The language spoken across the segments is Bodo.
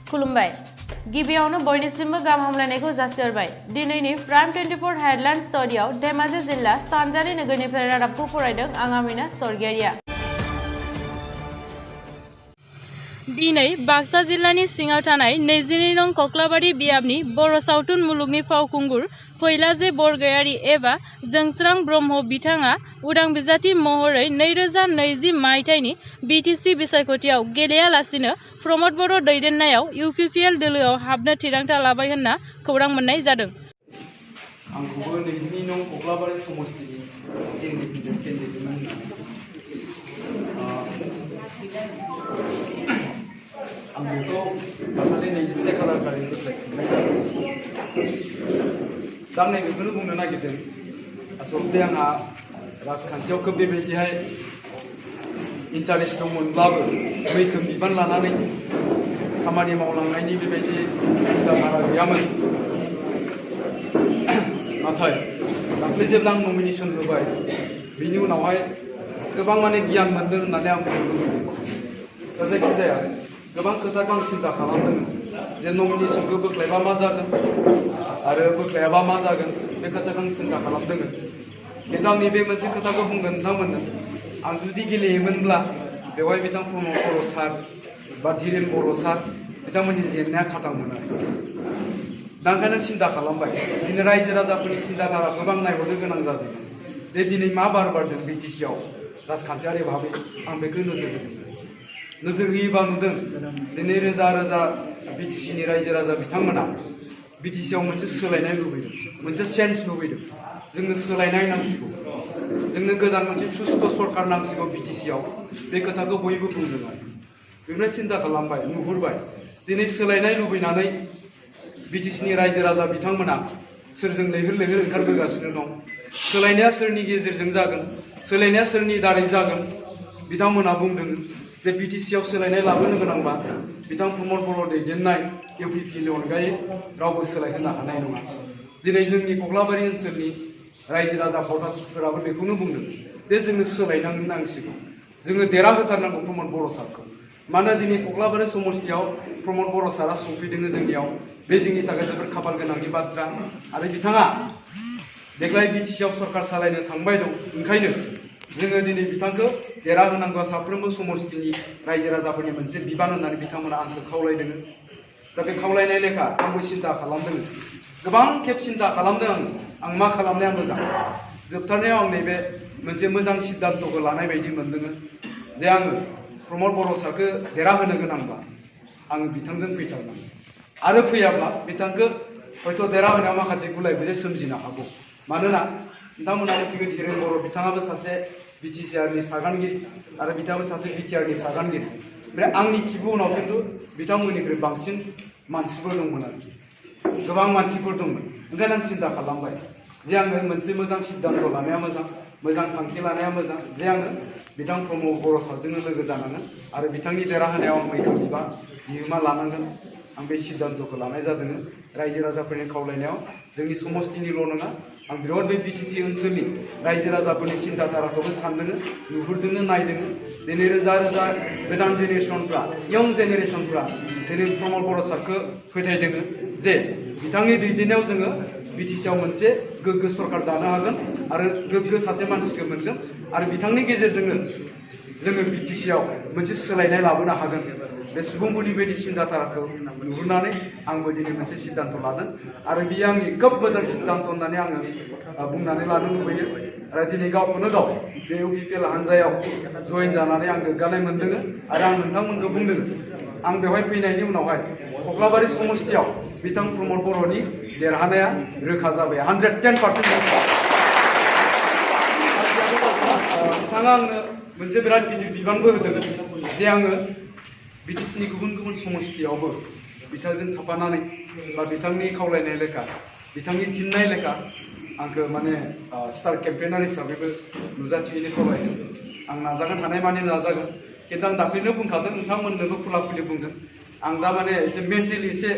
खुलुमबाय गिबियावनो बयनिसिमबो गाहाम हामलायनायखौ जासिहरबाय दिनैनि प्राइम 24 हेडलाइन स्टुडियाव धेमाजि जिल्ला सानजारि नोगोरनिफ्राय रादाबखौ फरायदों आं आमिना सरगियारिया। दिनै बाक्सा जिल्लानि सिङाव थानाय 22 नं कक्लाबारि बियाबनि बर' सावथुन मुलुगनि फावखुंगुर फैलाजे बरगयारी एबा जोंस्रां ब्रह्म बिथाङा उदां बिजाथि महरै 2020 मायथाइनि बिटिसि बिसायख'थियाव गेलेयालासिनो प्रमद बर' दैदेननायाव इउपिपिएल दोलोआव हाबनो थिरांथा लाबाय होनना खौरां मोननाय जादों। आंखौबो 22 नं कक्लाबारि समस्तिनि केन्डिडेटमोन आं बेखौ दाखालि 21 खालार खालिनिफ्राय खुंनाय जादों। दा आं नैबेखौनो बुंनो नागिरदों आसलथे आंहा राजखान्थियाव खोब बेबायदिहाय इन्टारेस्ट दंमोनब्लाबो मैखोम बिबान लानानै खामानि मावलांनायनि बेबायदि सिन्ताधारा गैयामोन। नाथाय दाख्लै जेब्ला आं नमिनेसन होबाय बिनि उनावहाय गोबां माने गियान मोनदों होननानै आं बुंनो लुबैदों। दा जायखिजाया गोबां खोथाखौ आं सिन्ता खालामदों जे नमिनेसनखौ बोख्लायबा मा जागोन आरो बोख्लायाबा मा जागोन बे खोथाखौ आं सिन्ता खालामदों। खिन्थु आं नैबे मोनसे खोथाखौ बुंगोन नोंथांमोननो आं जुदि गेलेयोमोनब्ला बेवहाय बिथां प्रमद बर' सार बा धीरेन बर' सार बिथांमोननि जेंनाया खाथांमोन आरो दा ओंखायनो सिन्ता खालामबाय दिनै रायजो राजाफोरनि सिन्ताधाराखौबो आं नायहरनो गोनां जादों जे दिनै मा बार बारदों बिटिसिआव राजखान्थियारि भाबै आं बेखौ नोजोर होदों। नोजोर होयोबा नुदों दिनै रोजा रोजा बिटिसिनि रायजो राजा बिथांमोना बिटिसिआव मोनसे सोलायनाय लुबैदों, मोनसे चेन्ज लुबैदों। जोंनो सोलायनाय नांसिगौ, जोंनो गोदान मोनसे सुस्थ' सरकार नांसिगौ बिटिसिआव बे खोथाखौ बयबो बुंदों आरो बेनिफ्राय सिन्ता खालामबाय नुहुरबाय दिनै सोलायनाय लुबैनानै बिटिसिनि रायजो राजा बिथांमोना सोरजों लैहोर लैहोर ओंखारबोगासिनो दं। सोलायनाया सोरनि गेजेरजों जागोन, सोलायनाया सोरनि दारै जागोन बिथांमोना बुंदों जे बिटिसिआव सोलायनाय लाबोनो गोनांबा बिथां प्रमद बर' दैदेननाय इउपिपिएलनि अनगायै रावबो सोलायहोनो हानाय नङा। दिनै जोंनि कक्लाबारि ओनसोलनि रायजो राजा भटार्सफोराबो बेखौनो बुंदों जे जोङो सोलायनांसिगौ, जोङो देरहाहोथारनांगौ प्रमद बर' सारखौ। मानोना दिनै कक्लाबारि समस्तियाव प्रमद बर' सारा सौफैदों जोंनियाव, बे जोंनि थाखाय जोबोद खाफाल गोनांनि बाथ्रा आरो बिथाङा देग्लाय बिटिसिआव सरकार सालायनो थांबाय दं। ओंखायनो जोङो दिनै बिथांखौ देरहाहोनांगौआ साफ्रोमबो समस्तिनि रायजो राजाफोरनि मोनसे बिबान होननानै बिथांमोना आंखौ खावलायदों। दा बे खावलायनाय लेखा आंबो सिन्ता खालामदों, गोबां खेब सिन्ता खालामदों आं मा खालामनाया मोजां। जोबथारनायाव आं नैबे मोनसे मोजां सिद्धान्तखौ लानाय बायदि मोनदों जे आङो प्रमद बर' सारखौ देरहाहोनो गोनांब्ला आङो बिथांजों फैथारनांगौ आरो फैयाब्ला बिथांखौ हयथ' देरहाहोनायाव माखासे गुलाय गुजाय सोमजिनो हागौ। मानोना नोंथांमोना मिथिगौ धीरेन बर' बिथाङाबो सासे बिटिसिआरनि सागानगिरि आरो बिथाङाबो सासे बिटिआरनि सागानगिरि। ओमफ्राय आंनि खिबु उनाव खिन्थु बिथांमोननिख्रुइ बांसिन मानसिफोर दंमोन आरोखि, गोबां मानसिफोर दंमोन। ओंखायनो आं सिन्ता खालामबाय जे आङो मोनसे मोजां सिद्धान्त लानाया मोजां, मोजां थांखि लानाया मोजां जे आङो बिथां प्रमद बर' सारजोंनो लोगो जानांगोन आरो बिथांनि देरहाहोनायाव आं मैखोम बिहोमा लानांगोन। आं बे सिद्धान्तखौ लानाय जादों रायजो राजाफोरनि खावलायनायाव जोंनि समस्तिनिल' नङा, आं बिराद बे बिटिसि ओनसोलनि रायजो राजाफोरनि सिन्ताधाराखौबो सानदों, नुहुरदों, नायदों। दिनै रोजा रोजा गोदान जेनेरेसनफ्रा, इयं जेनेरेसनफ्रा दिनै प्रमद बर' सारखौ फोथायदों जे बिथांनि दैदेननायाव जोङो बिटिसिआव मोनसे गोग्गो सरकार दानो हागोन आरो गोग्गो सासे मानसिखौ मोनगोन आरो बिथांनि गेजेरजोंनो जोङो बिटिसिआव मोनसे सोलायनाय लाबोनो हागोन। बे सुबुंफोरनि बायदि सिन्ताधाराखौ नुहुरनानै आंबो दिनै मोनसे सिद्धान्त लादों आरो बियो आंनि खोब मोजां सिद्धान्त होननानै आङो बुंनानै लानो लुबैयो। आरो दिनै गावखौनो गाव बे इउपिपिएल हान्जायाव जयेन जानानै आं गोग्गानाय मोनदों आरो आं नोंथांमोनखौ बुंदों आं बेवहाय फैनायनि उनावहाय कक्लाबारि समस्तियाव बिथां प्रमद बर'नि देरहानाया रोखा जाबाय 110%। बिथाङा आंनो मोनसे बिराद गिदिर बिबानबो होदों जे आङो बिटिसिनि गुबुन गुबुन समस्तियावबो बिथांजों थाफानानै बा बिथांनि खावलायनाय लेखा, बिथांनि थिननाय लेखा आंखौ माने स्टार केम्पेनार हिसाबैबो नुजाथिहैनो खावलायदों। आं नाजागोन, हानायमानि नाजागोन। खिन्थु आं दाख्लैनो बुंखादों, नोंथांमोननोबो खुला खुलि बुंदों, आं दा माने एसे मेन्टेलि एसे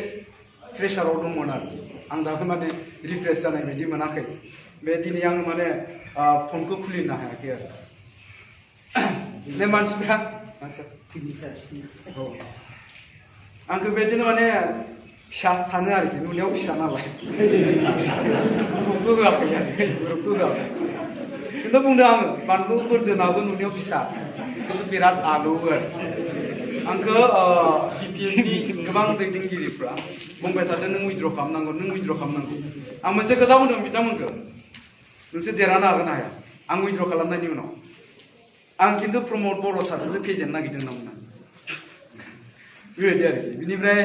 प्रेसाराव दंमोन आरोखि। आं दाबो माने रिफ्रेस जानाय बायदि मोनाखै। बे दिनै आं माने फनखौ खुलिनो हायाखै आरो बे मानसिफ्रा आंखौ बेदिनो माने फिसा सानो आरोखि नुनायाव फिसा नालाय गुरुत्व होआखै गुरुत्व होआखै खिन्थु बुंदों आङो बानलु बोरदोनाबो नुनायाव फिसा खिन्थु बिराद आलौ आरो आंखौ बिपिएलनि गोबां दैदेनगिरिफ्रा बुंबाय थादों नों उइद्र' खालामनांगौ नों उइद्र' खालामनांगौ आं मोनसे खोथा बुंदों बिथांमोनखौ नोंसोर देरहानो हागोन ना हाया आं उइद्र' खालामनायनि उनाव आं खिन्थु प्रमद बर' सारखौसो फेजेननो नागिरदों होनना बेबायदि आरोखि बिनिफ्राय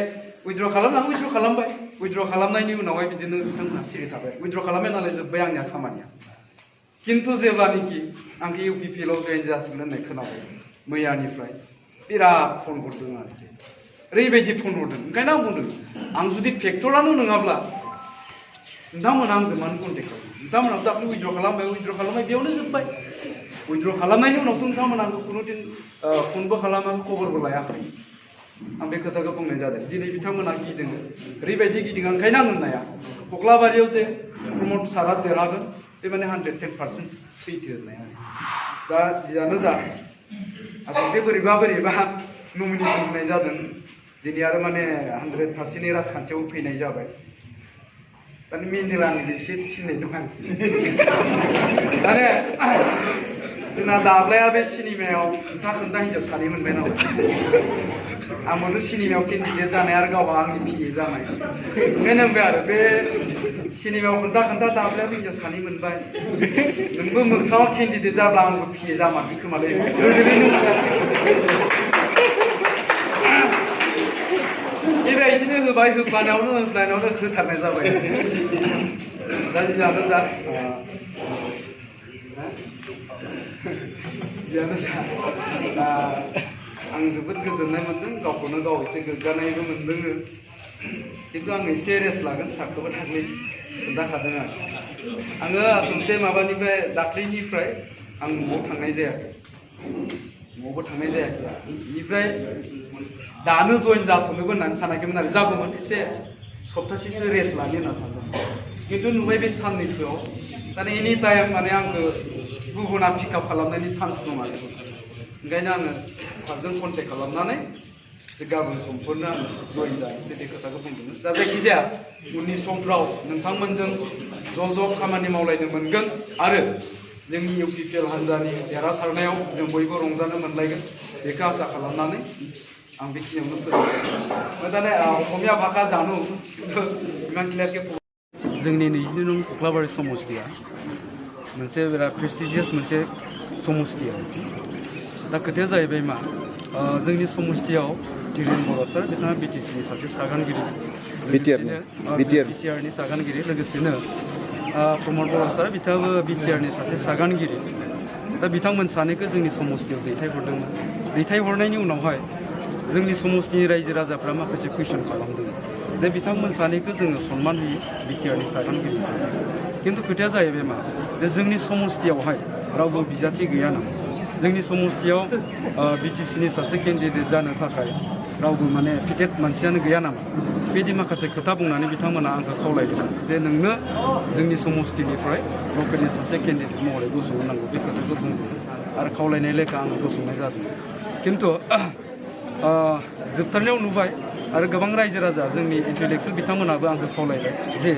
उइद्र' खालामनांगौ उइद्र' खालामबाय उइद्र' खालामनायनि उनावहाय बिदिनो बिथांमोनहा सिरि थाबाय उइद्र' खालामबाय नालाय जोब्बाय आंनिया खामानिया खिन्थु जेब्लानोखि आंखौ इउपिपिएलआव जयेन जासिगोन होननाय खोनाबाय मैयानिफ्राय बिराद फन हरदों आरोखि ओरैबायदि फन हरदों ओंखायनो आं बुंदों आं जुदि फेक्टरानो नङाब्ला नोंथांमोना आंजों मानो कन्टेक्ट खालामो नोंथांमोनाबो दाख्लै उइद्र' खालामबाय बेयावनो जोब्बाय उइद्र' खालामनायनि उनावथ' नोंथांमोना आंखौ खुनु दिन फनबो खालामाखै खबरबो लायाखै आं बे खोथाखौ बुंनाय जादों दिनै बिथांमोना गिदों ओरैबायदि गिदों ओंखायनो आं होननाया कक्लाबारियाव जे प्रमद सारा देरहागोन बे माने 110% सैथो होननाया दा जियानो जा आसलथे बोरैबा नमिनेसन होनाय जादों दिनै आरो माने 100%नि राजखान्थियाव फैनाय जाबाय दानि मेन्डेलानि एसे थिननाय दं माने जोंना दाब्लाया बे सिनेमायाव खोन्था हिनजाव सानै मोनबाय नालाय आंबोथ' सिनेमायाव केन्डिडेट जानाय आरो गावहा आंनि पिए जानाय ओंखायनो होनबाय आरो बे सिनेमायाव खोन्था दाब्लायाबो हिनजाव सानै मोनबाय नोंबो मोगथाङाव केन्डिडेट जाब्ला आंबो पिए जामारगोन खोमालै बेबायदिनो होबाय होफ्लानायावनो होथारनाय जाबाय दा जियानो जा आं जोबोद गोजोननाय मोन्दों गावखौनो गाव एसे गोग्गानायबो मोन्दों खिन्थु आं एसे रेस्ट लागोन सारखौबो दाख्लै खोन्थाखादों आङो आसलथे माबानिफ्राय दाख्लैनिफ्राय आं न'आव थांनाय जायाखै न'आवबो थांनाय जायाखै बेनिफ्राय दानो जयेन जाथ'नोबो होननानै सानाखैमोन आरो जागौमोन एसे सप्तासेसो रेस्ट लानो होनना सानदों खिन्थु नुबाय बे साननैसोआव दाने एनि टाइम माने आंखौ गुबुना पिकआप खालामनायनि चान्स दं आरो ओंखायनो आङो सारजों कन्टेक्ट खालामनानै जे गाबोन समफोरनो आङो जयेन जानोसै बे खोथाखौ बुंदोंमोन दा जायखिजाया उननि समफ्राव नोंथांमोनजों ज' खामानि मावलायनो मोनगोन आरो जोंनि इउपिपिएल हान्जानि देरहासारनायाव जों बयबो रंजानो मोनलायगोन बेखौ आसा खालामनानै आं बेखिनियावनो फोजोबबाय दाने असमिया भाषा जानो इमान क्लियारके जोंनि 22 नं कक्लाबारि समस्तिया मोनसे बिराद प्रेस्टिजियास मोनसे समस्ति आरोखि दा खोथाया जाहैबाय मा जोंनि समस्तियाव धीरेन बर' सार बिथाङा बिटिसिनि सासे सागानगिरि बिटिआरनि सागानगिरि लोगोसेनो प्रमद बर' सार बिथाङाबो बिटिआरनि सासे सागानगिरि दा बिथांमोन सानैखौ जोंनि समस्तियाव दैथायहरदोंमोन दैथायहरनायनि उनावहाय जोंनि समस्तिनि रायजो राजाफ्रा माखासे कुइसन खालामदों जे बिथांमोन सानैखौ जोङो सनमान होयो बिटिआरनि सागानगिरि हिसाबै खिन्थु खोथाया जाहैबाय मा जे जोंनि समस्तियावहाय रावबो बिजाथि गैया नामा जोंनि समस्तियाव बिटिसिनि सासे केन्डिडेट जानो थाखाय रावबो माने फिटेड मानसियानो गैया नामा बेबायदि माखासे खोथा बुंनानै बिथांमोना आंखौ खावलायदों जे नोंनो जोंनि समस्तिनिफ्राय लकेलनि सासे केन्डिडेट महरै गसंनांगौ बे खोथाखौ बुंदों आरो खावलायनाय लेखा आं गसंनाय जादों खिन्थु जोबथारनायाव नुबाय आरो गोबां रायजो राजा जोंनि इन्टेलेक्सुयेल बिथांमोनाबो आंखौ खावलायबाय जे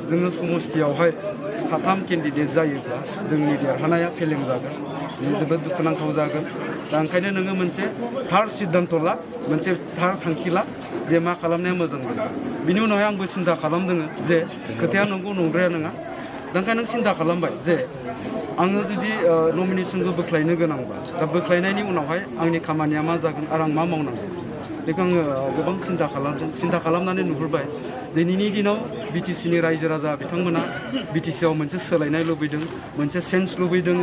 जोङो समस्तियावहाय साथाम केन्डिडेट जायोब्ला जोंनि देरहानाया फेलें जागोन बेयो जोबोद दुखुनांथाव जागोन दा ओंखायनो नोङो मोनसे थार सिद्धान्त ला मोनसे थार थांखि ला जे मा खालामनाया मोजां जागोन बिनि उनावहाय आंबो सिन्था खालामदों जे खोथाया नंगौ नंद्राया नङा दा ओंखायनो नों सिन्था खालामबाय जे आङो जुदि नमिनेसनखौ बोख्लायनो गोनांबा दा बोख्लायनायनि उनावहाय आंनि खामानिया मा जागोन आरो आं मा मावनांगौ बेखौ आङो गोबां सिन्था खालामदों सिन्था खालामनानै नुहुरबाय दिनैनि दिनाव बिटिसिनि रायजो राजा बिथांमोना बिटिसिआव मोनसे सोलायनाय लुबैदों मोनसे चेन्ज लुबैदों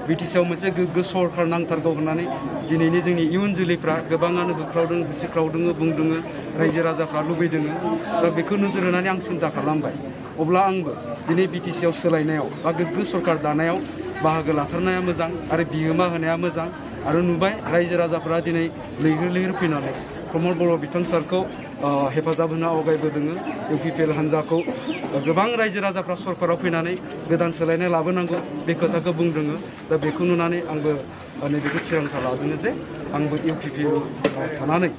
बिटिसिआव मोनसे गोग्गो सरकार नांथारगौ होननानै दिनैनि जोंनि इयुन जोलैफ्रा गोबाङानो होख्रावदों होसिख्रावदों बुंदों रायजो राजाफ्रा लुबैदों दा बेखौ नोजोर होनानै आं सिन्था खालामबाय अब्ला आंबो दिनै बिटिसिआव सोलायनायाव बा गोग्गो सरकार दानायाव बाहागो लाथारनाया मोजां आरो बिहोमा होनाया मोजां आरो नुबाय रायजो राजाफ्रा दिनै लैहोर फैनानै प्रमद बर' बिथां सारखौ हेफाजाब होनो आवगायबोदों इउपिपिएल हान्जाखौ गोबां रायजो राजाफ्रा सरकाराव फैनानै गोदान सोलायनाय लाबोनांगौ बे खोथाखौ बुंदों दा बेखौ नुनानै आंबो नैबेखौ थिरांथा लादों जे आंबो इउपिपिएल थानानै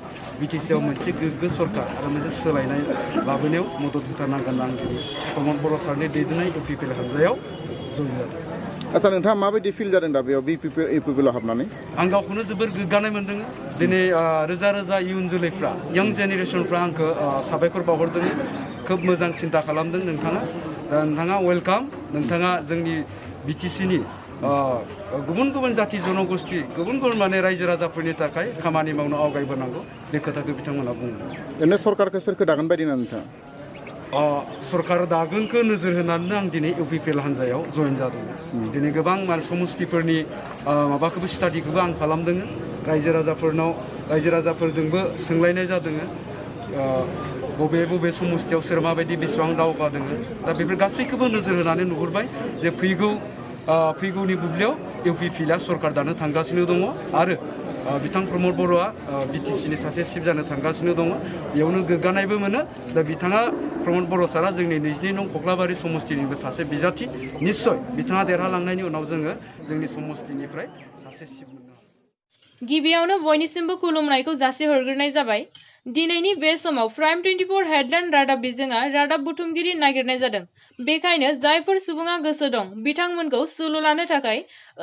बिटिसिआव मोनसे गोग्गो सरकार आरो मोनसे सोलायनाय लाबोनायाव मदद होथारनांगोन आं दिनै प्रमद बर' सारनि दैदेननाय इउपिपिएल हान्जायाव जइन जादों। आच्छा नोंथाङा माबायदि फिल जादों दा बेयाव इउपिपिएलआव हाबनानै? आं गावखौनो जोबोर गोग्गानाय मोन्दों। दिनै रोजा रोजा इयुन जोलैफ्रा यां जेनेरेसनफ्रा आंखौ साबायखर बावहरदों। खोब मोजां सिन्था खालामदों नोंथाङा। दा नोंथाङा वेलकाम। नोंथाङा जोंनि बिटिसिनि गुबुन गुबुन जाति जनगोष्ठी गुबुन गुबुन माने रायजो राजाफोरनि थाखाय खामानि मावनो आवगायबोनांगौ बे खोथाखौ बिथांमोना बुंदों। ओरैनो सरकारखौ सोरखौ दागोन बायदि ना नोंथाङा? सरकार दागोनखौ नोजोर होनानैनो आं दिनै इउपिपिएल हान्जायाव जइन जादों। दिनै गोबां समस्थिफोरनि माबाखौबो स्टाडिखौबो आं खालामदों। रायजो राजाफोरजोंबो सोंलायनाय जादों। बबे बबे समस्थियाव सोर माबायदि बेसेबां दावगादों दा बेफोर गासैखौबो नोजोर होनानै नुहुरबाय जे फैगौनि बुब्लियाव इउपिपिएलआ सरकार दानो थांगासिनो दङ आरो बिथां प्रमद बर'आ बिटिसिनि सासे चिफ जानो थांगासिनो दङ। बेयावनो गोग्गानायबो मोनो। दा बिथाङा प्रमद बर' सारा जोंनि 22 नं कक्लाबारि समस्थिनिबो सासे बिजाथि। निस्सय बिथाङा देरहालांनायनि उनाव जोङो जोंनि समस्थिनिफ्राय सासे चिफ मोननो हागोन। गिबियावनो बयनिसिमबो खुलुमनायखौ जासिहरग्रोनाय जाबाय। दिनैनि बे समाव प्राइम 24 हेडलाइन रादाब बिजोङा रादाब बुथुमगिरि नागिरनाय जादों। बेखायनो जायफोर सुबुङा गोसो दं बिथांमोनखौ सुलु लानो थाखाय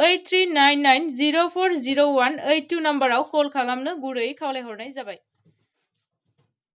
8399040182 नाम्बाराव कल खालामनो गुरैयै खावलायहरनाय जाबाय।